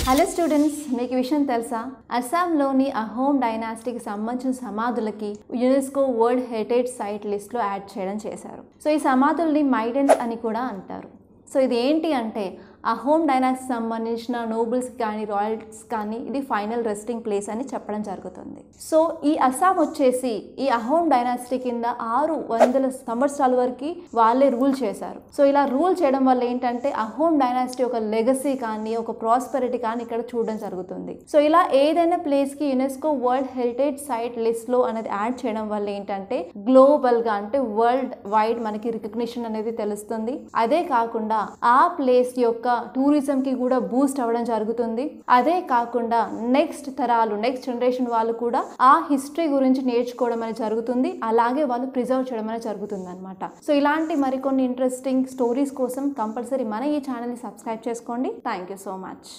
Hello students, మీకు విషయం తెలుసా? అస్సాంలోని అహోమ్ డైనాసిటీకి సంబంధించిన సమాధులకి యునెస్కో వరల్డ్ హెరిటేజ్ సైట్ లిస్ట్లో యాడ్ చేయడం చేశారు. సో ఈ సమాధుల్ని మైడెన్స్ అని కూడా అంటారు. సో ఇది ఏంటి అంటే అహోమ్ డైనాసిటీకి సంబంధించిన నోబుల్స్ కానీ రాయల్స్ కానీ ఇది ఫైనల్ రెస్టింగ్ ప్లేస్ అని చెప్పడం జరుగుతుంది. సో ఈ అస్సాం వచ్చేసి ఈ అహోమ్ డైనాసిటీ కింద 600 సంవత్సరాల వరకు వాళ్ళే రూల్ చేశారు. సో ఇలా రూల్ చేయడం వల్ల ఏంటంటే అహోమ్ డైనాసిటీ ఒక లెగసీ కానీ ఒక ప్రాస్పెరిటీ కానీ ఇక్కడ చూడడం జరుగుతుంది. సో ఇలా ఏదైనా ప్లేస్కి యునెస్కో వరల్డ్ హెరిటేజ్ సైట్ లిస్ట్లో అనేది యాడ్ చేయడం వల్ల ఏంటంటే గ్లోబల్గా అంటే వరల్డ్ వైడ్ మనకి రికగ్నిషన్ అనేది తెలుస్తుంది. అదే కాకుండా ఆ ప్లేస్ యొక్క టూరిజం కి కూడా బూస్ట్ అవ్వడం జరుగుతుంది. అదే కాకుండా నెక్స్ట్ తరాలు నెక్స్ట్ జనరేషన్ వాళ్ళు కూడా ఆ హిస్టరీ గురించి నేర్చుకోవడం అనేది జరుగుతుంది. అలాగే వాళ్ళు ప్రిజర్వ్ చేయడం అనేది జరుగుతుంది అనమాట. సో ఇలాంటి మరికొన్ని ఇంట్రెస్టింగ్ స్టోరీస్ కోసం కంపల్సరీ మన ఈ ఛానల్ని సబ్స్క్రైబ్ చేసుకోండి. Thank you so much.